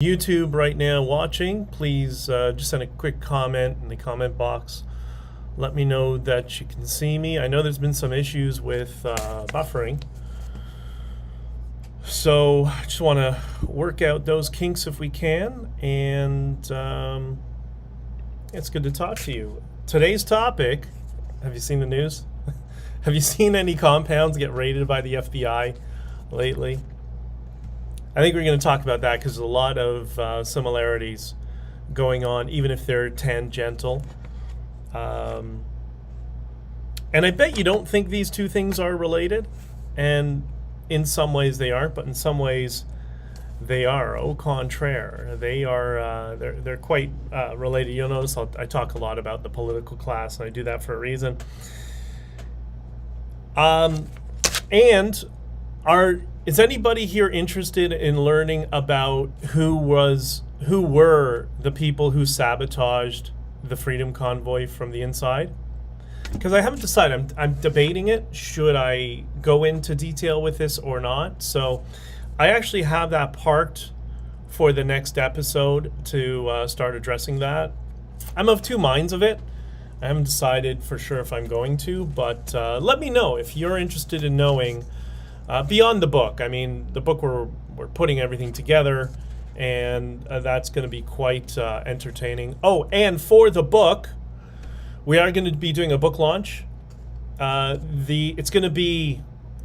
YouTube right now watching, please just send a quick comment in the comment box. Let me know that you can see me. I know there's been some issues with buffering, so I just want to work out those kinks if we can, and it's good to talk to you. Today's topic, have you seen the news? Have you seen any compounds get raided by the FBI lately? I think we're going to talk about that because there's a lot of similarities going on, even if they're tangential. And I bet you don't think these two things are related, and in some ways they aren't, but in some ways they are. Au contraire, they are. They're quite related. You'll notice I talk a lot about the political class, and I do that for a reason. Is anybody here interested in learning about who were the people who sabotaged the Freedom Convoy from the inside? Because I haven't decided. I'm debating it. Should I go into detail with this or not? So I actually have that parked for the next episode to start addressing that. I'm of two minds of it. I haven't decided for sure if I'm going to, but let me know if you're interested in knowing. Beyond the book, I mean, the book we're putting everything together, and that's going to be quite entertaining. Oh, and for the book, we are going to be doing a book launch. It's going to be,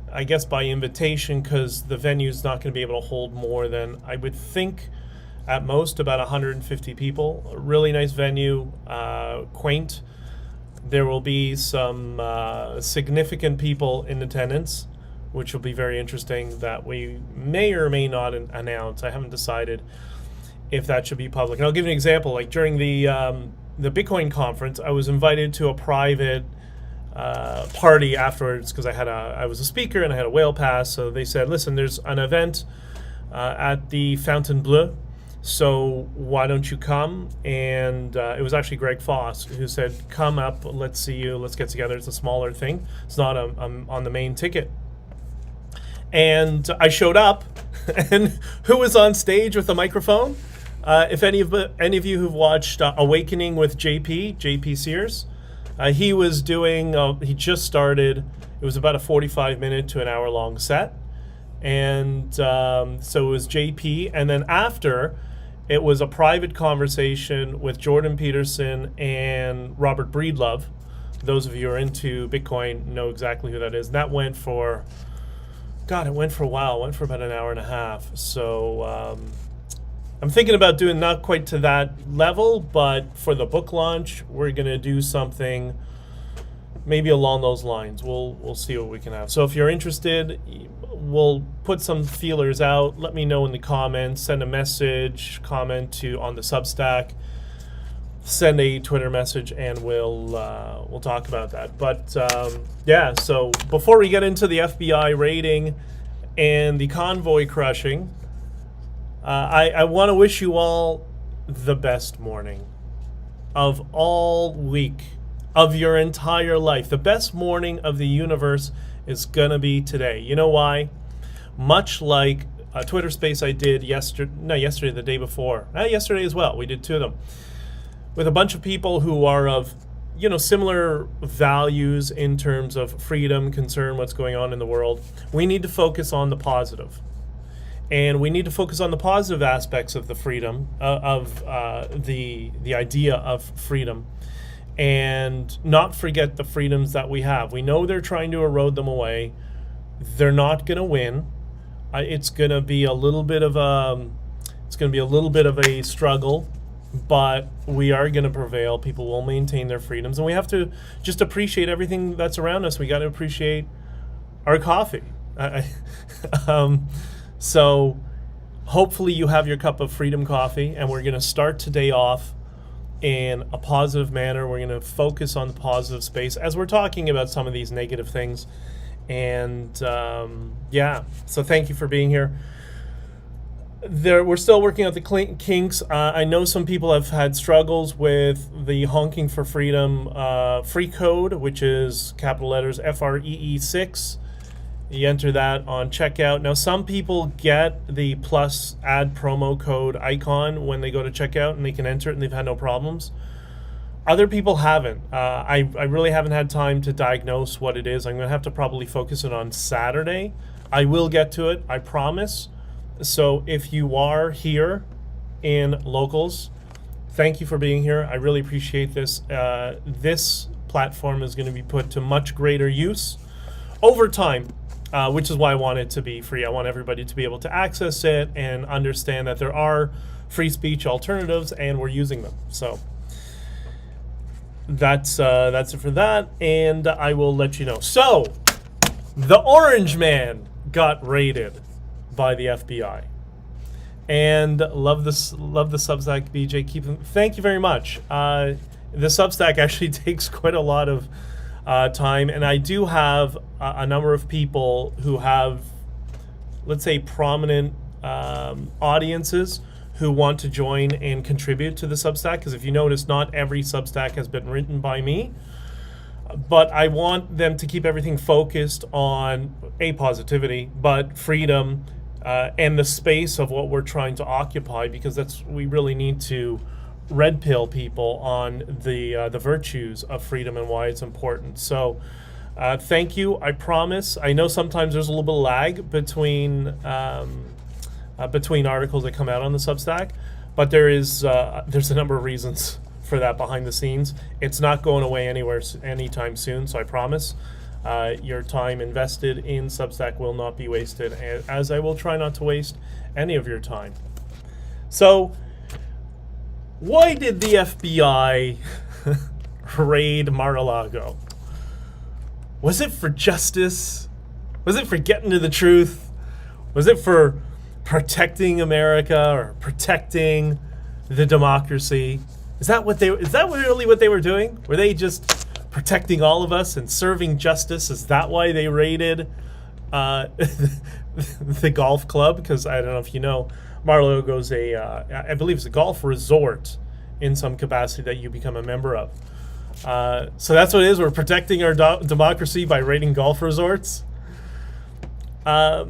I guess, by invitation, because the venue's not going to be able to hold more than, I would think, at most about 150 people. A really nice venue, quaint. There will be some significant people in attendance, which will be very interesting, that we may or may not announce. I haven't decided if that should be public. And I'll give you an example. Like during the Bitcoin conference, I was invited to a private party afterwards because I was a speaker and I had a whale pass. So they said, listen, there's an event at the Fontainebleau, so why don't you come? And it was actually Greg Foss who said, come up, let's see you, let's get together. It's a smaller thing. It's not on the main ticket. And I showed up, and who was on stage with the microphone? If any of you who've watched Awakening with JP Sears, he was doing. He just started. It was about a 45-minute to an hour-long set, and so it was JP. And then after, it was a private conversation with Jordan Peterson and Robert Breedlove. Those of you who are into Bitcoin know exactly who that is. And that went for. God, it went for a while. It went for about an hour and a half. So I'm thinking about doing not quite to that level, but for the book launch, we're going to do something maybe along those lines. We'll see what we can have. So if you're interested, we'll put some feelers out. Let me know in the comments. Send a message, comment on the Substack. Send a Twitter message, and we'll talk about that. But yeah, so before we get into the FBI raiding and the convoy crushing, I want to wish you all the best morning of all week, of your entire life. The best morning of the universe is gonna be today. You know why? Much like a Twitter space I did yesterday, the day before, yesterday as well. We did two of them, with a bunch of people who are of, similar values in terms of freedom, concern, what's going on in the world. We need to focus on the positive. And we need to focus on the positive aspects of the freedom, of the idea of freedom, and not forget the freedoms that we have. We know they're trying to erode them away. They're not going to win. It's going to be a little bit of a struggle. But we are going to prevail. People will maintain their freedoms, and we have to just appreciate everything that's around us. We got to appreciate our coffee. So hopefully you have your cup of freedom coffee, and we're going to start today off in a positive manner. We're going to focus on the positive space as we're talking about some of these negative things. And yeah, so thank you for being here. We're still working out the kinks. I know some people have had struggles with the Honking For Freedom free code, which is capital letters FREE6. You enter that on checkout. Now, some people get the plus add promo code icon when they go to checkout, and they can enter it, and they've had no problems. Other people haven't. I really haven't had time to diagnose what it is. I'm going to have to probably focus it on Saturday. I will get to it, I promise. So if you are here in locals, thank you for being here. I really appreciate this. This platform is going to be put to much greater use over time, which is why I want it to be free. I want everybody to be able to access it and understand that there are free speech alternatives, and we're using them. So that's it for that, and I will let you know. So, the Orange Man got raided by the FBI, and love the Substack, BJ. Thank you very much. The Substack actually takes quite a lot of time, and I do have a number of people who have, let's say, prominent audiences who want to join and contribute to the Substack, because if you notice, not every Substack has been written by me, but I want them to keep everything focused on positivity, but freedom, and the space of what we're trying to occupy, because we really need to red pill people on the virtues of freedom and why it's important. So thank you. I promise. I know sometimes there's a little bit of lag between articles that come out on the Substack, but there's a number of reasons for that behind the scenes. It's not going away anywhere anytime soon, so I promise your time invested in Substack will not be wasted, as I will try not to waste any of your time. So, why did the FBI raid Mar-A-Lago? Was it for justice? Was it for getting to the truth? Was it for protecting America or protecting the democracy? Is that really what they were doing? Were they just protecting all of us and serving justice? Is that why they raided the golf club? Because I don't know if you know, Mar-a-Lago is I believe it's a golf resort in some capacity that you become a member of. So that's what it is. We're protecting our democracy by raiding golf resorts. I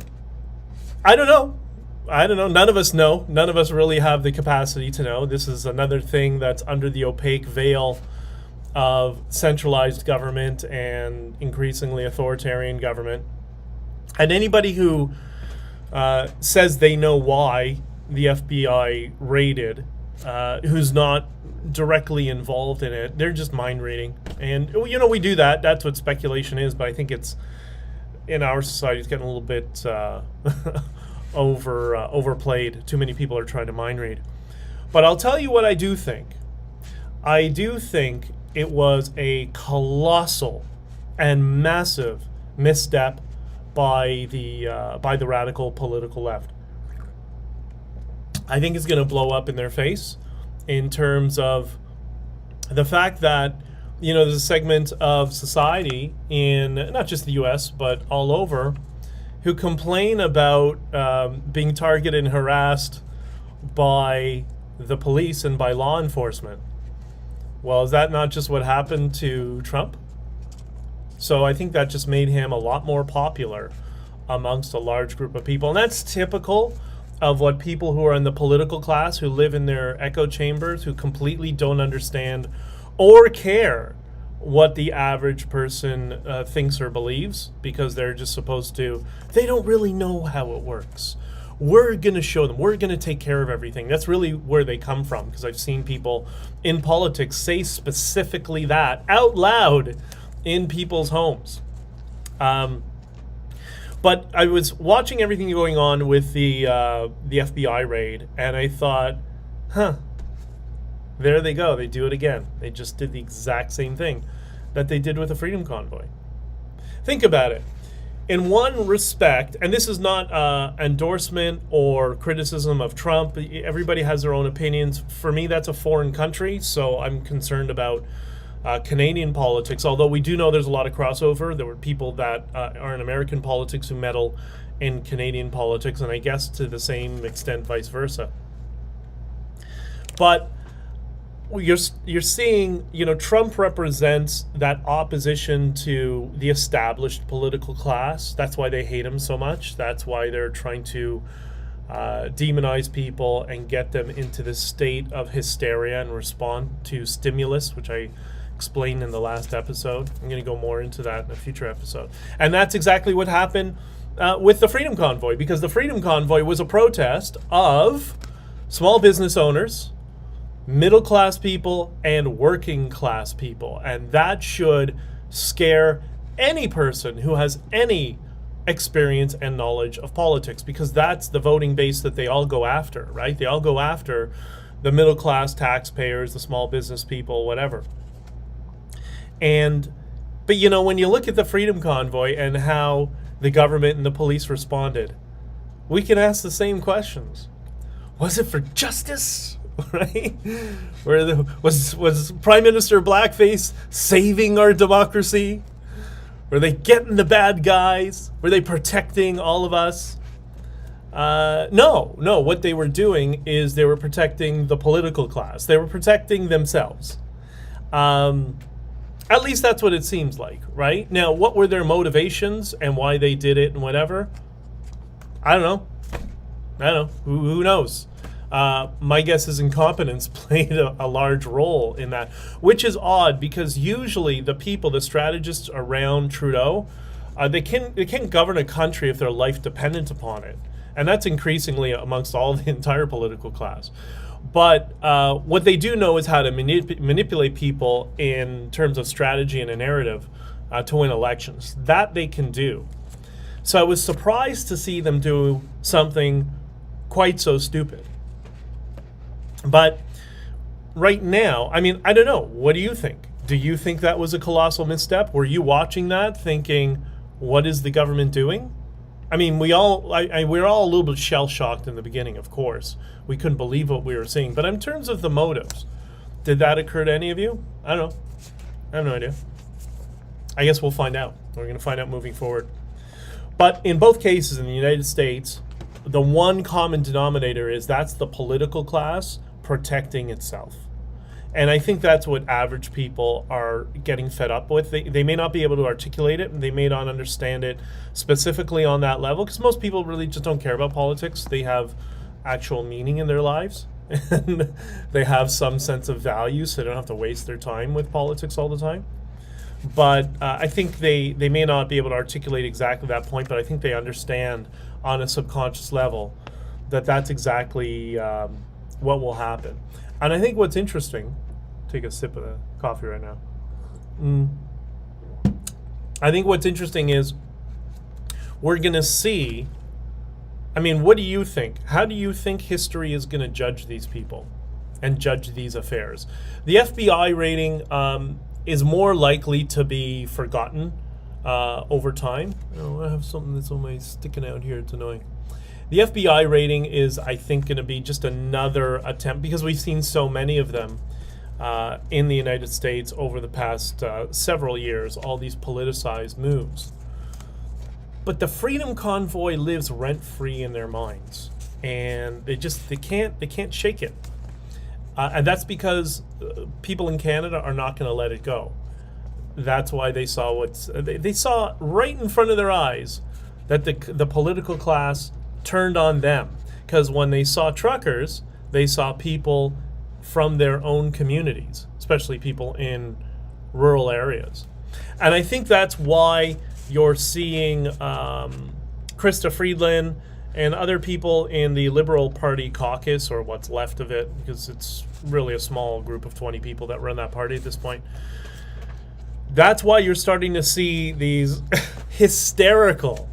don't know. None of us know. None of us really have the capacity to know. This is another thing that's under the opaque veil of centralized government and increasingly authoritarian government. And anybody who says they know why the FBI raided, who's not directly involved in it, they're just mind reading. And, we do that. That's what speculation is. But I think it's, in our society, it's getting a little bit overplayed. Too many people are trying to mind read. But I'll tell you what I do think. I do think it was a colossal and massive misstep by the radical political left. I think it's going to blow up in their face in terms of the fact that, there's a segment of society in not just the US, but all over, who complain about being targeted and harassed by the police and by law enforcement. Well, is that not just what happened to Trump? So I think that just made him a lot more popular amongst a large group of people. And that's typical of what people who are in the political class, who live in their echo chambers, who completely don't understand or care what the average person thinks or believes, because they're just supposed to, they don't really know how it works. We're going to show them. We're going to take care of everything. That's really where they come from, because I've seen people in politics say specifically that out loud in people's homes. But I was watching everything going on with the FBI raid, and I thought, there they go. They do it again. They just did the exact same thing that they did with the Freedom Convoy. Think about it. In one respect, and this is not endorsement or criticism of Trump. Everybody has their own opinions. For me, that's a foreign country, so I'm concerned about Canadian politics, although we do know there's a lot of crossover. There were people that are in American politics who meddle in Canadian politics, and I guess to the same extent vice versa. But you're seeing, Trump represents that opposition to the established political class. That's why they hate him so much. That's why they're trying to demonize people and get them into this state of hysteria and respond to stimulus, which I explained in the last episode. I'm going to go more into that in a future episode. And that's exactly what happened with the Freedom Convoy, because the Freedom Convoy was a protest of small business owners, middle-class people, and working-class people. And that should scare any person who has any experience and knowledge of politics, because that's the voting base that they all go after, right? They all go after the middle-class taxpayers, the small business people, whatever. But when you look at the Freedom Convoy and how the government and the police responded, we can ask the same questions. Was it for justice? Right? Was Prime Minister Blackface saving our democracy? Were they getting the bad guys? Were they protecting all of us? No. What they were doing is they were protecting the political class. They were protecting themselves. At least that's what it seems like, right? Now, what were their motivations and why they did it and whatever? I don't know. Who knows? My guess is incompetence played a large role in that, which is odd because usually the strategists around Trudeau, they can't govern a country if their life dependent upon it. And that's increasingly amongst all the entire political class. But what they do know is how to manipulate people in terms of strategy and a narrative to win elections. That they can do. So I was surprised to see them do something quite so stupid. But right now, I don't know. What do you think? Do you think that was a colossal misstep? Were you watching that thinking, what is the government doing? We're all a little bit shell-shocked in the beginning, of course. We couldn't believe what we were seeing. But in terms of the motives, did that occur to any of you? I don't know. I have no idea. I guess we'll find out. We're going to find out moving forward. But in both cases in the United States, the one common denominator is that's the political class protecting itself. And I think that's what average people are getting fed up with. They may not be able to articulate it, and they may not understand it specifically on that level, because most people really just don't care about politics. They have actual meaning in their lives, and they have some sense of value, so they don't have to waste their time with politics all the time. But I think they may not be able to articulate exactly that point, but I think they understand on a subconscious level that that's exactly what will happen. And I think what's interesting, take a sip of the coffee right now. I think what's interesting is we're going to see, what do you think? How do you think history is going to judge these people and judge these affairs? The FBI rating is more likely to be forgotten over time. I have something that's sticking out here. It's annoying. The FBI rating is, I think, going to be just another attempt, because we've seen so many of them in the United States over the past several years, all these politicized moves. But the Freedom Convoy lives rent-free in their minds, and they can't shake it. And that's because people in Canada are not going to let it go. That's why they saw they saw right in front of their eyes that the political class turned on them, because when they saw truckers, they saw people from their own communities, especially people in rural areas. And I think that's why you're seeing Krista Friedland and other people in the Liberal Party caucus, or what's left of it, because it's really a small group of 20 people that run that party at this point. That's why you're starting to see these hysterical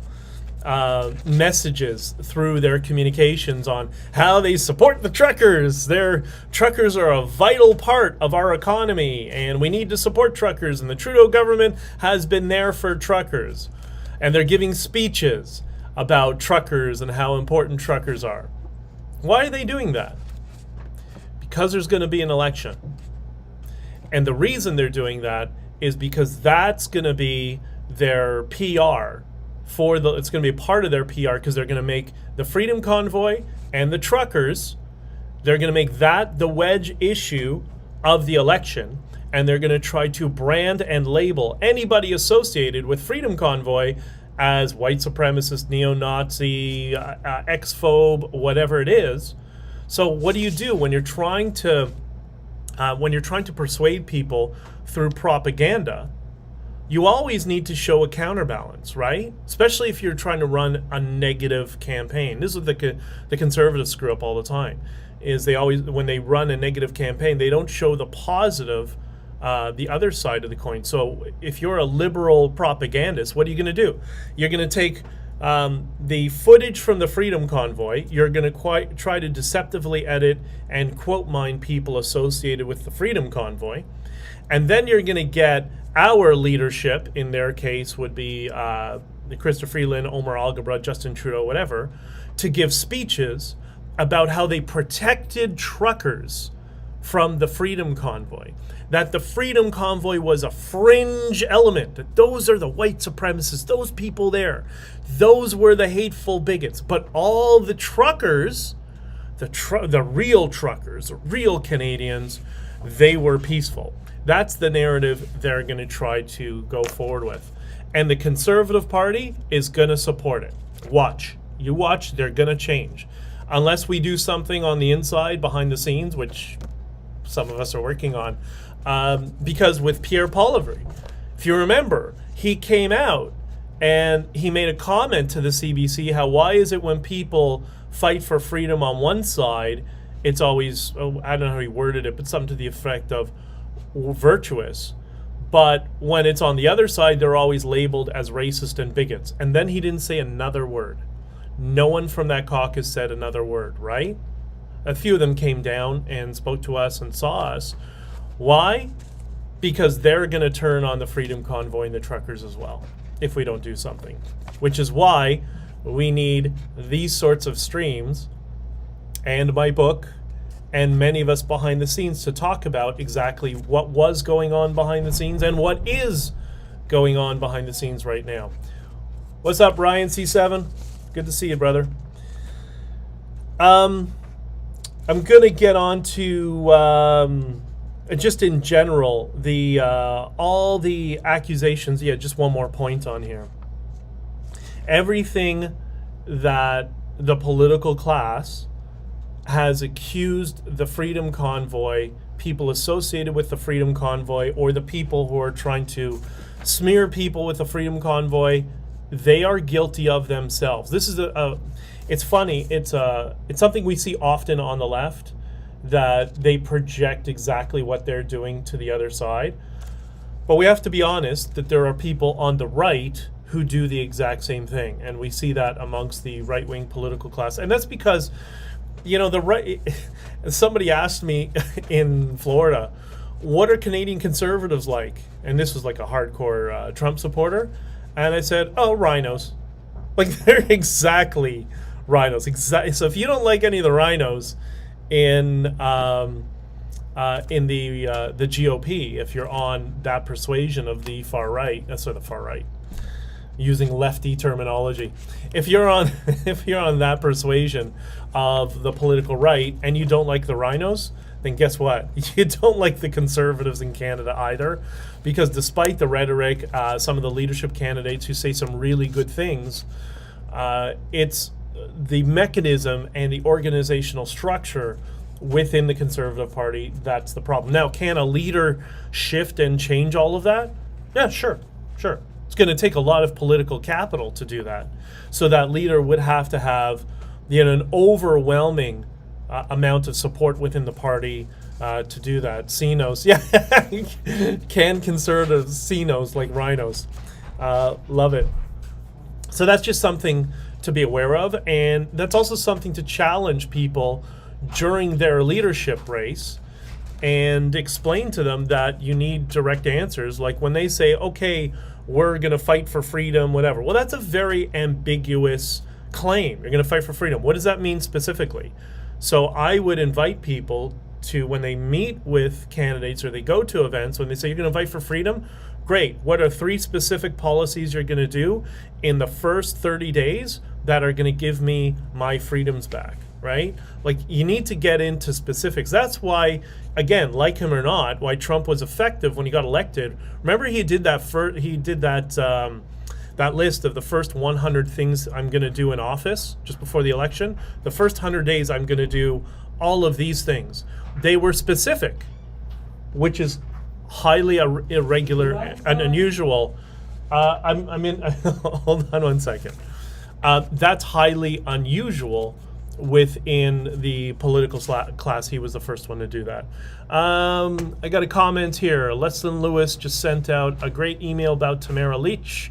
messages through their communications on how they support the truckers. Their truckers are a vital part of our economy, and we need to support truckers, and the Trudeau government has been there for truckers. And they're giving speeches about truckers and how important truckers are. Why are they doing that? Because there's going to be an election. And the reason they're doing that is because that's going to be their PR. It's going to be a part of their PR, because they're going to make the Freedom Convoy and the truckers, they're going to make that the wedge issue of the election, and they're going to try to brand and label anybody associated with Freedom Convoy as white supremacist, neo-Nazi, ex-phobe, whatever it is. So what do you do when you're trying to persuade people through propaganda? You always need to show a counterbalance, right? Especially if you're trying to run a negative campaign. This is the conservatives screw up all the time. Is they always, when they run a negative campaign, they don't show the positive, the other side of the coin. So if you're a liberal propagandist, what are you going to do? You're going to take the footage from the Freedom Convoy. You're going to try to deceptively edit and quote mine people associated with the Freedom Convoy. And then you're going to get our leadership, in their case would be Chrysler Freeland, Omar Alghabra, Justin Trudeau, whatever, to give speeches about how they protected truckers from the Freedom Convoy, that the Freedom Convoy was a fringe element, that those are the white supremacists, those people there, those were the hateful bigots. But all the truckers, the real truckers, the real Canadians, they were peaceful. That's the narrative they're going to try to go forward with. And the Conservative Party is going to support it. Watch. You watch, they're going to change. Unless we do something on the inside, behind the scenes, which some of us are working on. Because with Pierre Poilievre, if you remember, he came out and he made a comment to the CBC, how why is it when people fight for freedom on one side, it's always, I don't know how he worded it, but something to the effect of virtuous, but when it's on the other side, they're always labeled as racist and bigots. And then he didn't say another word. No one from that caucus said another word, right? A few of them came down and spoke to us and saw us. Why? Because they're going to turn on the Freedom Convoy and the truckers as well if we don't do something, which is why we need these sorts of streams and my book and many of us behind the scenes to talk about exactly what was going on behind the scenes and what is going on behind the scenes right now. What's up, Ryan C7? Good to see you, brother. I'm going to get on to just in general the all the accusations. Yeah, just one more point on here. Everything that the political class has accused the Freedom Convoy, people associated with the Freedom Convoy, or the people who are trying to smear people with the Freedom Convoy, they are guilty of themselves. This is it's funny, it's something we see often on the left, that they project exactly what they're doing to the other side. But we have to be honest that there are people on the right who do the exact same thing, and we see that amongst the right-wing political class. And that's because, you know, the right. Somebody asked me in Florida, what are Canadian conservatives like? And this was like a hardcore Trump supporter. And I said, oh, rhinos. Like, they're exactly rhinos. So if you don't like any of the rhinos in the GOP, if you're on that persuasion of the far right, that's the far right, using lefty terminology. If you're on that persuasion of the political right and you don't like the rhinos, then guess what? You don't like the conservatives in Canada either, because despite the rhetoric, some of the leadership candidates who say some really good things, it's the mechanism and the organizational structure within the Conservative Party that's the problem. Now, can a leader shift and change all of that? Yeah, sure. It's going to take a lot of political capital to do that. So that leader would have to have, you know, an overwhelming amount of support within the party to do that. CNOs, yeah. Can conservatives CNOs like rhinos? Love it. So that's just something to be aware of, and that's also something to challenge people during their leadership race and explain to them that you need direct answers. Like when they say, okay, we're going to fight for freedom, whatever. Well, that's a very ambiguous claim. You're going to fight for freedom. What does that mean specifically? So I would invite people to, when they meet with candidates or they go to events, when they say you're going to fight for freedom, great. What are 3 specific policies you're going to do in the first 30 days that are going to give me my freedoms back? right? Like, you need to get into specifics. That's why, again, like him or not, why Trump was effective when he got elected. Remember, he did that that list of the first 100 things I'm going to do in office just before the election. The first 100 days, I'm going to do all of these things. They were specific, which is highly irregular and unusual. I'm in. Hold on one second. That's highly unusual within the political class. He was the first one to do that. I got a comment here. Leslie Lewis just sent out a great email about Tamara Lich.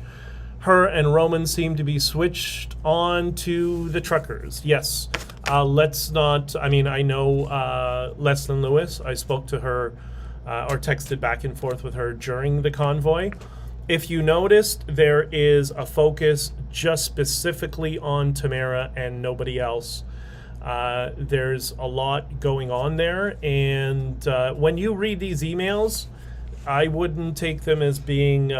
Her and Roman seem to be switched on to the truckers. Yes. Let's not. I mean, I know Leslie Lewis. I spoke to her or texted back and forth with her during the convoy. If you noticed, there is a focus just specifically on Tamara and nobody else. There's a lot going on there, and when you read these emails, I wouldn't take them as being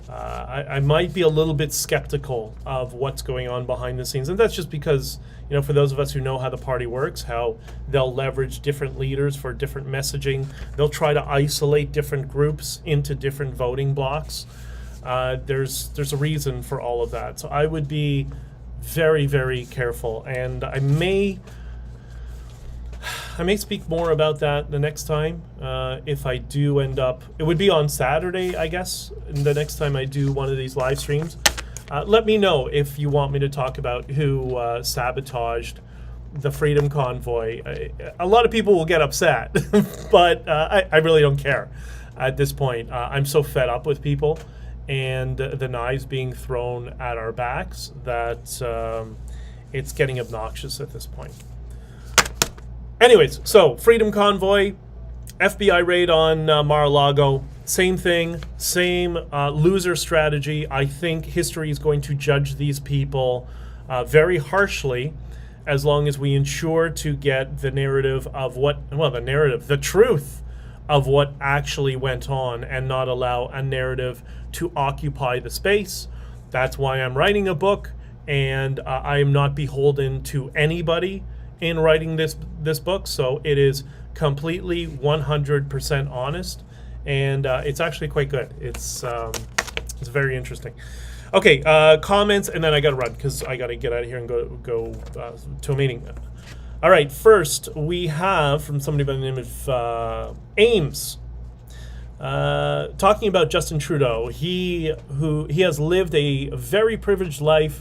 I might be a little bit skeptical of what's going on behind the scenes. And that's just because, for those of us who know how the party works, how they'll leverage different leaders for different messaging. They'll try to isolate different groups into different voting blocks. There's a reason for all of that. So I would be very, very careful. And I may speak more about that the next time if I do end up. It would be on Saturday, I guess, the next time I do one of these live streams. Let me know if you want me to talk about who sabotaged the Freedom Convoy. A lot of people will get upset, but I really don't care at this point. I'm so fed up with people and the knives being thrown at our backs that it's getting obnoxious at this point. Anyways, so Freedom Convoy, FBI raid on Mar-a-Lago, same thing, same loser strategy. I think history is going to judge these people very harshly as long as we ensure to get the narrative of the truth of what actually went on and not allow a narrative to occupy the space. That's why I'm writing a book, and I am not beholden to anybody in writing this book, so it is completely 100% honest, and it's actually quite good. It's very interesting. Okay, comments, and then I gotta run because I gotta get out of here and go to a meeting. All right, first we have from somebody by the name of Ames talking about Justin Trudeau. He has lived a very privileged life.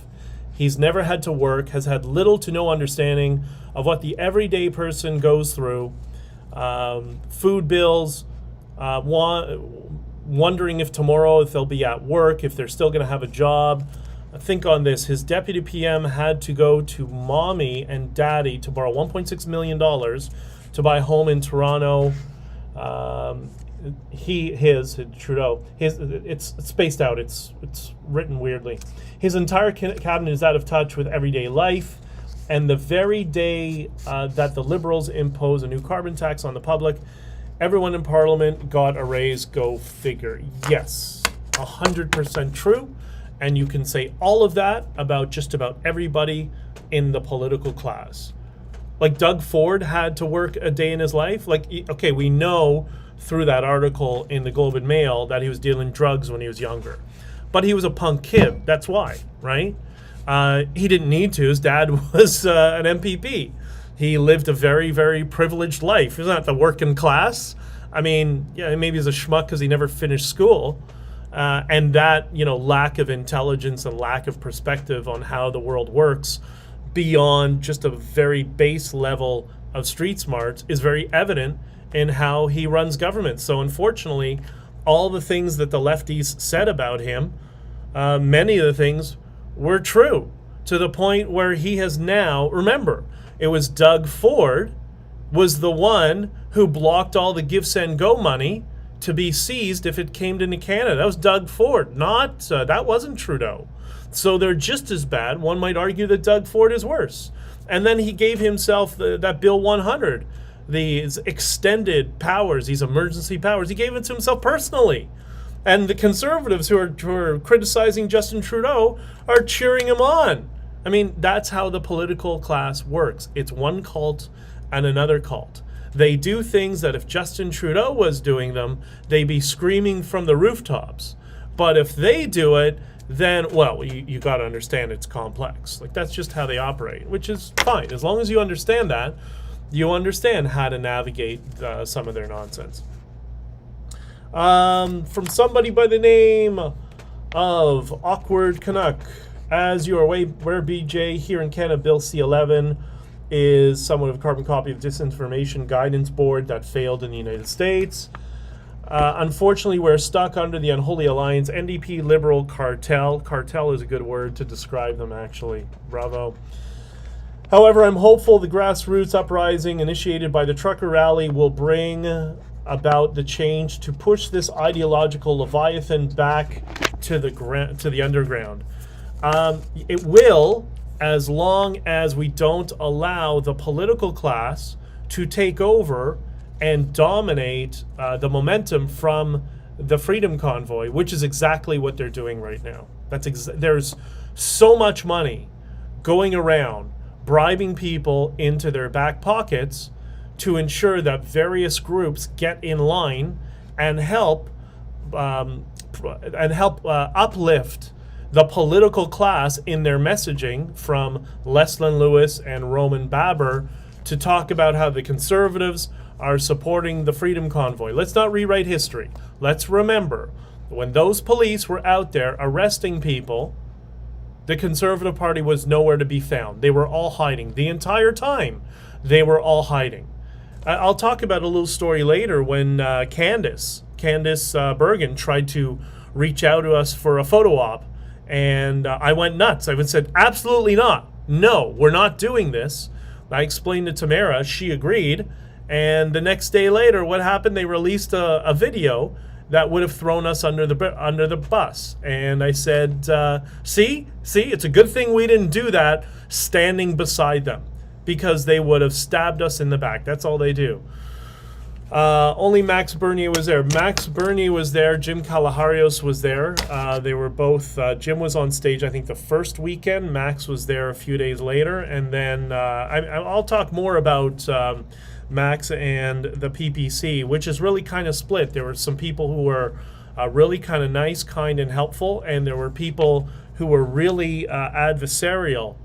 He's never had to work, has had little to no understanding of what the everyday person goes through. Food bills, wondering if tomorrow if they'll be at work, if they're still going to have a job. Think on this. His deputy PM had to go to mommy and daddy to borrow $1.6 million to buy a home in Toronto. Trudeau, it's spaced out. It's written weirdly. His entire cabinet is out of touch with everyday life. And the very day that the Liberals impose a new carbon tax on the public, everyone in Parliament got a raise. Go figure. Yes, 100% true. And you can say all of that about just about everybody in the political class. Like Doug Ford had to work a day in his life. Like, okay, we know through that article in the Globe and Mail that he was dealing drugs when he was younger. But he was a punk kid. That's why, right? He didn't need to. His dad was an MPP. He lived a very, very privileged life. He's not the working class. I mean, yeah, maybe he's a schmuck because he never finished school. And that, lack of intelligence and lack of perspective on how the world works beyond just a very base level of street smarts is very evident in how he runs government. So unfortunately, all the things that the lefties said about him, many of the things were true, to the point where he has now, remember, it was Doug Ford was the one who blocked all the Give, Send, Go money to be seized if it came into Canada. That was Doug Ford, that wasn't Trudeau. So they're just as bad. One might argue that Doug Ford is worse. And then he gave himself that Bill 100, these extended powers, these emergency powers. He gave it to himself personally. And the Conservatives who are criticizing Justin Trudeau are cheering him on. I mean, that's how the political class works. It's one cult and another cult. They do things that if Justin Trudeau was doing them, they'd be screaming from the rooftops. But if they do it, then, well, you got to understand it's complex. Like, that's just how they operate, which is fine. As long as you understand that, you understand how to navigate some of their nonsense. From somebody by the name of Awkward Canuck. As you are aware, BJ, here in Canada, Bill C-11 is somewhat of a carbon copy of Disinformation Guidance Board that failed in the United States. Unfortunately, we're stuck under the Unholy Alliance, NDP Liberal Cartel. Cartel is a good word to describe them, actually. Bravo. However, I'm hopeful the grassroots uprising initiated by the trucker rally will bring about the change to push this ideological leviathan back to the underground. It will, as long as we don't allow the political class to take over and dominate the momentum from the Freedom Convoy, which is exactly what they're doing right now. There's so much money going around bribing people into their back pockets to ensure that various groups get in line and help uplift the political class in their messaging, from Leslyn Lewis and Roman Baber, to talk about how the Conservatives are supporting the Freedom Convoy. Let's not rewrite history. Let's remember, when those police were out there arresting people, the Conservative Party was nowhere to be found. They were all hiding. The entire time, they were all hiding. I'll talk about a little story later when Candice Bergen tried to reach out to us for a photo op, and I went nuts. I said, absolutely not. No, we're not doing this. I explained to Tamara. She agreed. And the next day later, what happened? They released a video that would have thrown us under the bus. And I said, see, it's a good thing we didn't do that standing beside them, because they would have stabbed us in the back. That's all they do. Only Max Bernier was there. Max Bernier was there. Jim Kalaharios was there. They were both, Jim was on stage, I think, the first weekend. Max was there a few days later. And then I'll talk more about Max and the PPC, which is really kind of split. There were some people who were really kind of nice, kind, and helpful, and there were people who were really adversarial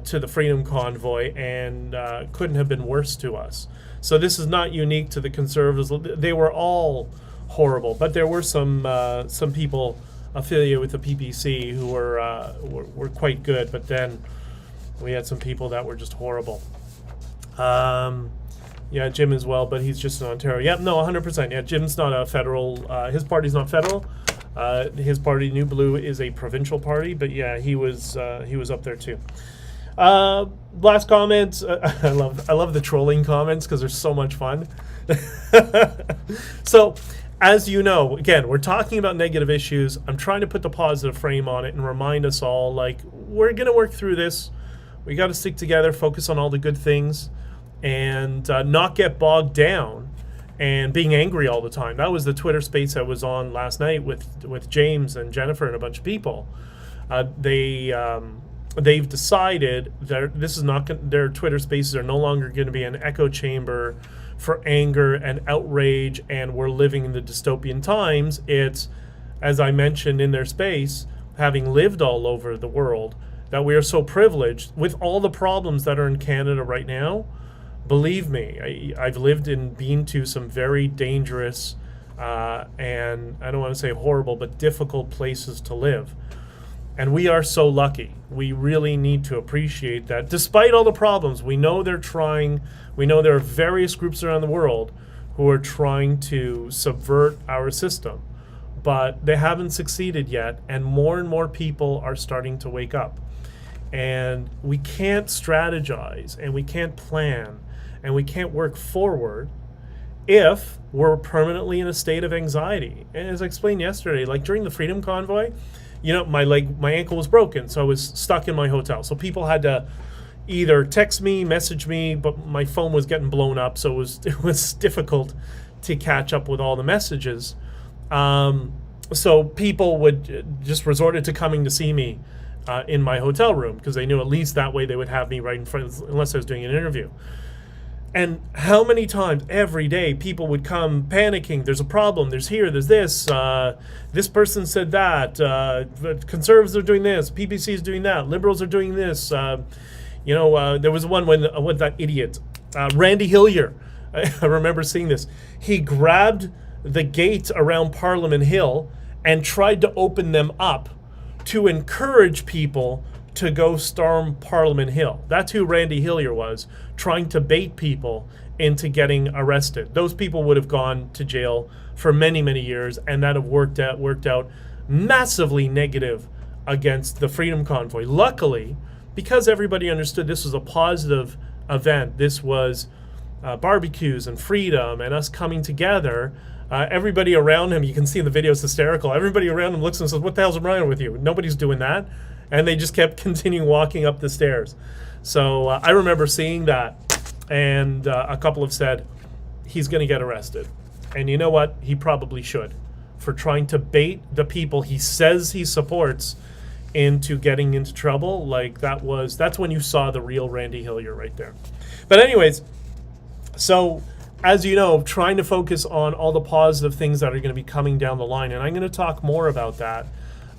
to the Freedom Convoy and couldn't have been worse to us. So this is not unique to the Conservatives. They were all horrible, but there were some people affiliated with the PPC who were quite good, but then we had some people that were just horrible. Yeah, Jim as well, but he's just in Ontario. Yep, no, 100%. Yeah, Jim's not a federal. His party's not federal. His party, New Blue, is a provincial party. But yeah, he was up there too. Last comments. I love the trolling comments because they're so much fun. So, as you know, again, we're talking about negative issues. I'm trying to put the positive frame on it and remind us all, like, we're gonna work through this. We got to stick together, focus on all the good things, and not get bogged down and being angry all the time. That was the Twitter space I was on last night with James and Jennifer and a bunch of people. They've decided that this is not their Twitter spaces are no longer going to be an echo chamber for anger and outrage, and we're living in the dystopian times. It's, as I mentioned in their space, having lived all over the world, that we are so privileged with all the problems that are in Canada right now. Believe me, I've lived and been to some very dangerous and I don't want to say horrible, but difficult places to live. And we are so lucky. We really need to appreciate that. Despite all the problems, we know they're trying. We know there are various groups around the world who are trying to subvert our system, but they haven't succeeded yet. And more people are starting to wake up. And we can't strategize, and we can't plan, and we can't work forward if we're permanently in a state of anxiety. And as I explained yesterday, like during the Freedom Convoy, you know, my ankle was broken, so I was stuck in my hotel. So people had to either text me, message me, but my phone was getting blown up, so it was difficult to catch up with all the messages. So people would just resorted to coming to see me in my hotel room, because they knew at least that way they would have me right in front, unless I was doing an interview. And how many times every day people would come panicking, there's a problem, there's this, this person said that, the conservatives are doing this, PPC is doing that, liberals are doing this. There was one when that idiot, Randy Hillier, I remember seeing this. He grabbed the gate around Parliament Hill and tried to open them up to encourage people to go storm Parliament Hill. That's who Randy Hillier was, trying to bait people into getting arrested. Those people would have gone to jail for many, many years, and that have worked out massively negative against the Freedom Convoy. Luckily, because everybody understood this was a positive event, this was barbecues and freedom and us coming together, everybody around him, you can see in the video, it's hysterical, everybody around him looks and says, what the hell's wrong with you? Nobody's doing that. And they just kept continuing walking up the stairs. So I remember seeing that, and a couple have said, he's going to get arrested. And you know what? He probably should, for trying to bait the people he says he supports into getting into trouble. Like, that's when you saw the real Randy Hillier right there. But anyways, so as you know, trying to focus on all the positive things that are going to be coming down the line, and I'm going to talk more about that.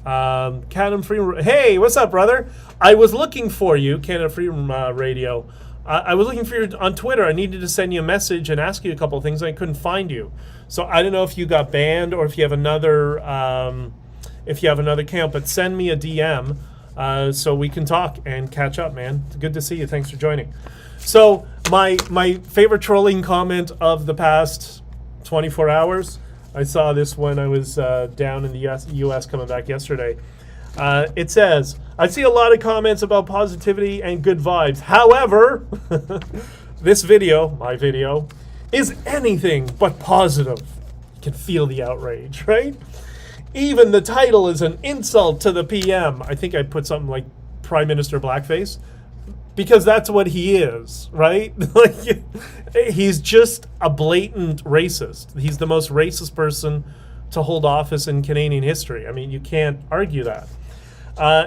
Canadian Freedom, hey, what's up, brother? I was looking for you, Canadian Freedom Radio. I was looking for you on Twitter. I needed to send you a message and ask you a couple of things, and I couldn't find you. So I don't know if you got banned or if you have another account, but send me a DM so we can talk and catch up, man. It's good to see you. Thanks for joining. So my favorite trolling comment of the past 24 hours. I saw this when I was down in the U.S. coming back yesterday. It says, I see a lot of comments about positivity and good vibes. However, this video, my video, is anything but positive. You can feel the outrage, right? Even the title is an insult to the PM. I think I put something like Prime Minister Blackface, because that's what he is, right? Like, he's just a blatant racist. He's the most racist person to hold office in Canadian history. I mean, you can't argue that.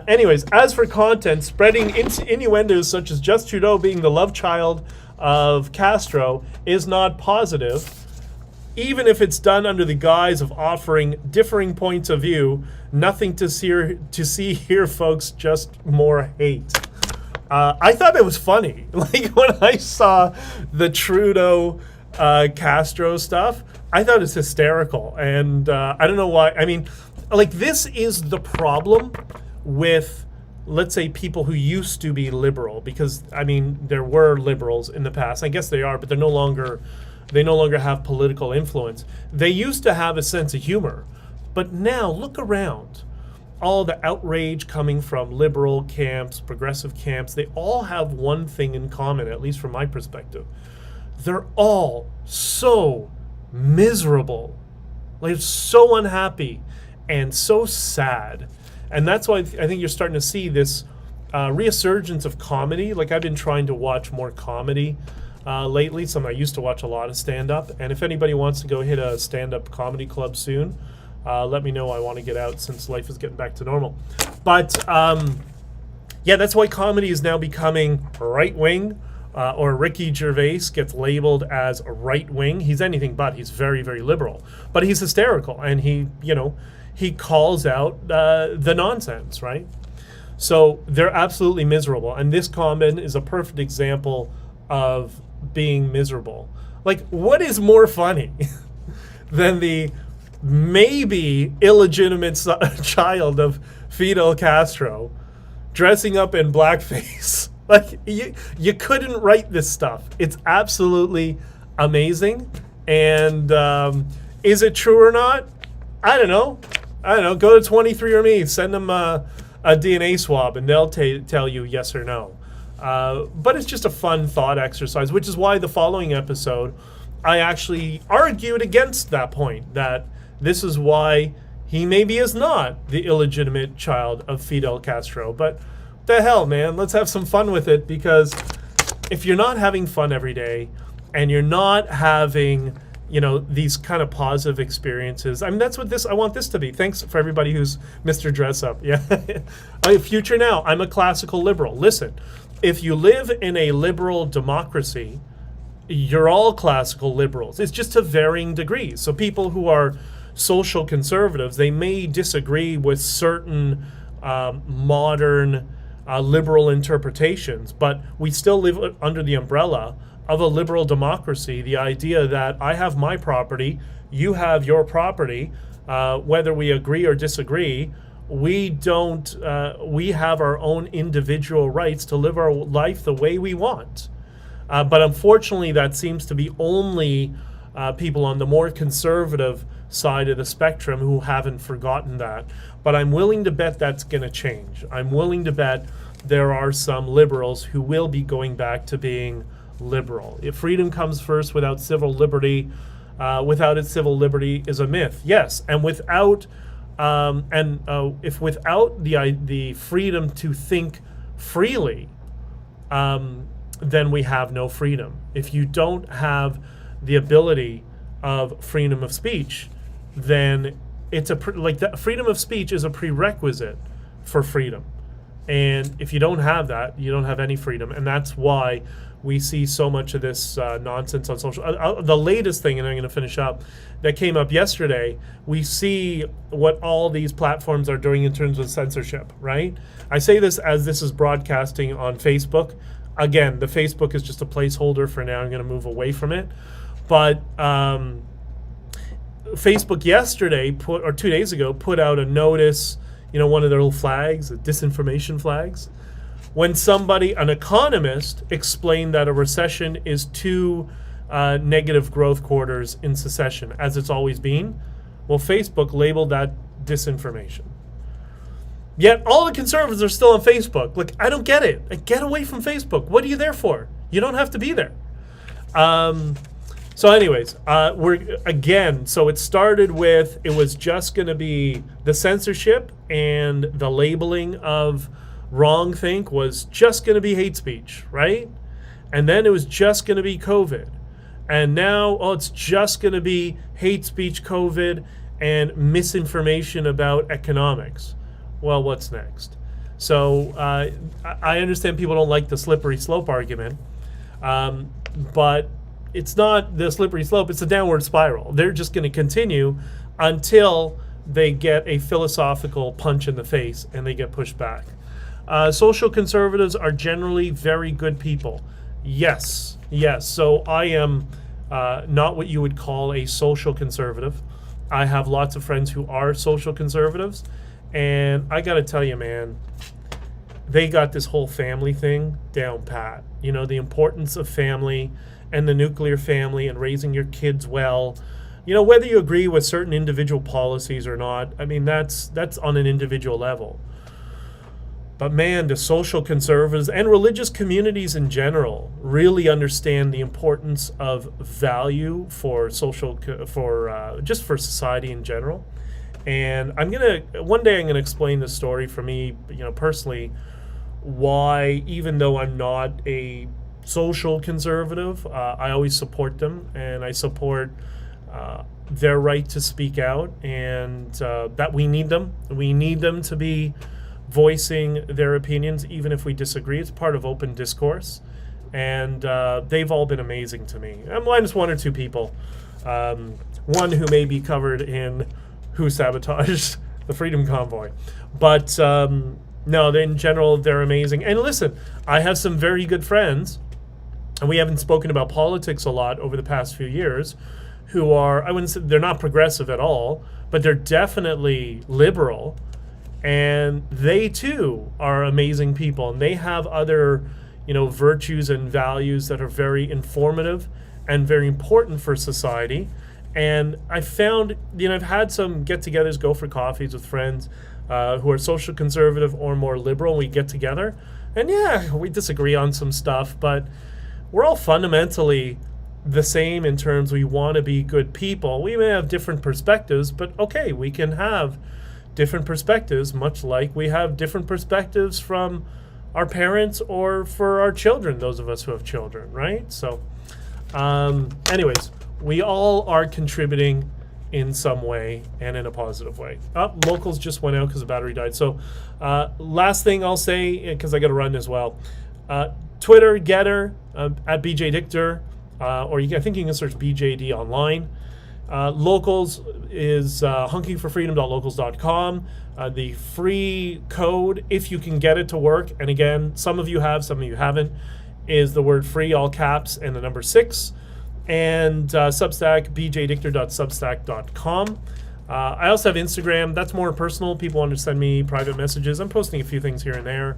Anyways, as for content, spreading innuendos such as just Trudeau being the love child of Castro is not positive, even if it's done under the guise of offering differing points of view. Nothing to see here, folks, just more hate. I thought it was funny. Like, when I saw the Trudeau Castro stuff, I thought it was hysterical. And I don't know why. I mean, like, this is the problem with, let's say, people who used to be liberal. Because, I mean, there were liberals in the past. I guess they are, but they no longer have political influence. They used to have a sense of humor. But now, look around. All the outrage coming from liberal camps, progressive camps, they all have one thing in common, at least from my perspective. They're all so miserable, like so unhappy and so sad. And that's why I think you're starting to see this resurgence of comedy. Like, I've been trying to watch more comedy lately. I used to watch a lot of stand-up. And if anybody wants to go hit a stand-up comedy club soon, let me know. I want to get out since life is getting back to normal. But yeah, that's why comedy is now becoming right-wing, or Ricky Gervais gets labeled as right-wing. He's anything but. He's very, very liberal. But he's hysterical, and he calls out the nonsense, right? So they're absolutely miserable. And this comment is a perfect example of being miserable. Like, what is more funny than the maybe illegitimate child of Fidel Castro dressing up in blackface? Like, you couldn't write this stuff. It's absolutely amazing. And is it true or not? I don't know. Go to 23andMe, send them a DNA swab, and they'll tell you yes or no. But it's just a fun thought exercise, which is why the following episode, I actually argued against that point, that this is why he maybe is not the illegitimate child of Fidel Castro. But the hell, man, let's have some fun with it, because if you're not having fun every day and you're not having, these kind of positive experiences. I mean, that's what I want this to be. Thanks for everybody who's Mr. Dress Up. Yeah. Future Now, I'm a classical liberal. Listen, if you live in a liberal democracy, you're all classical liberals. It's just to varying degrees. So people who are social conservatives, they may disagree with certain modern liberal interpretations, but we still live under the umbrella of a liberal democracy. The idea that I have my property, you have your property, whether we agree or disagree, we have our own individual rights to live our life the way we want. But unfortunately, that seems to be only people on the more conservative side of the spectrum who haven't forgotten that. But I'm willing to bet that's going to change. I'm willing to bet there are some liberals who will be going back to being liberal. If freedom comes first without civil liberty, without it, civil liberty is a myth. Yes, and without if without the freedom to think freely, then we have no freedom. If you don't have the ability of freedom of speech, then it's freedom of speech is a prerequisite for freedom. And if you don't have that, you don't have any freedom. And that's why we see so much of this nonsense on social. The latest thing, and I'm going to finish up, that came up yesterday, we see what all these platforms are doing in terms of censorship, right? I say this as this is broadcasting on Facebook. Again, the Facebook is just a placeholder for now. I'm going to move away from it. But Facebook yesterday, 2 days ago, put out a notice, one of their little flags, the disinformation flags, when an economist, explained that a recession is 2 negative growth quarters in succession, as it's always been. Well, Facebook labeled that disinformation. Yet all the conservatives are still on Facebook. Look, I don't get it. Get away from Facebook. What are you there for? You don't have to be there. So anyways, so it started with, it was just going to be the censorship and the labeling of wrongthink was just going to be hate speech, right? And then it was just going to be COVID. And now, it's just going to be hate speech, COVID, and misinformation about economics. Well, what's next? So I understand people don't like the slippery slope argument, but it's not the slippery slope, it's a downward spiral. They're just going to continue until they get a philosophical punch in the face and they get pushed back. Social conservatives are generally very good people. Yes. So I am not what you would call a social conservative. I have lots of friends who are social conservatives. And I got to tell you, man, they got this whole family thing down pat. The importance of family and the nuclear family and raising your kids well. Whether you agree with certain individual policies or not, I mean, that's on an individual level. But man, the social conservatives and religious communities in general really understand the importance of value for just for society in general. And one day I'm gonna explain the story for me, personally, why, even though I'm not a social conservative, I always support them, and I support their right to speak out, and that we need them. We need them to be voicing their opinions, even if we disagree. It's part of open discourse, and they've all been amazing to me. I'm minus 1 or 2 people, one who may be covered in who sabotaged the Freedom Convoy. But no, in general, they're amazing. And listen, I have some very good friends, and we haven't spoken about politics a lot over the past few years, who are, I wouldn't say they're not progressive at all, but they're definitely liberal. And they too are amazing people. And they have other, virtues and values that are very informative and very important for society. And I found, I've had some get-togethers, go for coffees with friends who are social conservative or more liberal. We get together, and yeah, we disagree on some stuff, but we're all fundamentally the same in terms we want to be good people. We may have different perspectives, but okay, we can have different perspectives, much like we have different perspectives from our parents or for our children, those of us who have children, right? So anyways, We all are contributing in some way and in a positive way. Locals just went out because the battery died. So last thing I'll say, because I got to run as well. Twitter, Gettr, at BJ.Dichter, or I think you can search BDJ.online. Locals is honkingforfreedom.locals.com. The free code, if you can get it to work, and again, some of you have, some of you haven't, is the word free, all caps, and the number 6. And Substack, bjdichter.substack.com. I also have Instagram. That's more personal. People want to send me private messages. I'm posting a few things here and there.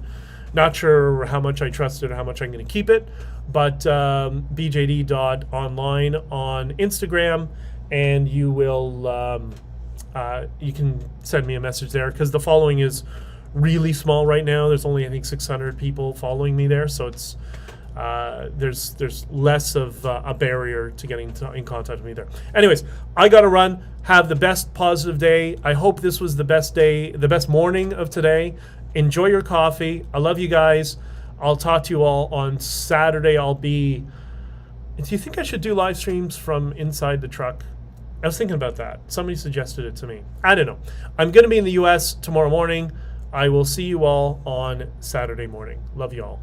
Not sure how much I trust it or how much I'm going to keep it. But bjd.online on Instagram. And you will, you can send me a message there, because the following is really small right now. There's only, I think, 600 people following me there. So it's, there's less of a barrier to getting in contact with me there. Anyways, I gotta run. Have the best positive day. I hope this was the best day, the best morning of today. Enjoy your coffee. I love you guys. I'll talk to you all on Saturday. Do you think I should do live streams from inside the truck? I was thinking about that. Somebody suggested it to me. I don't know. I'm gonna be in the US tomorrow morning. I will see you all on Saturday morning. Love you all.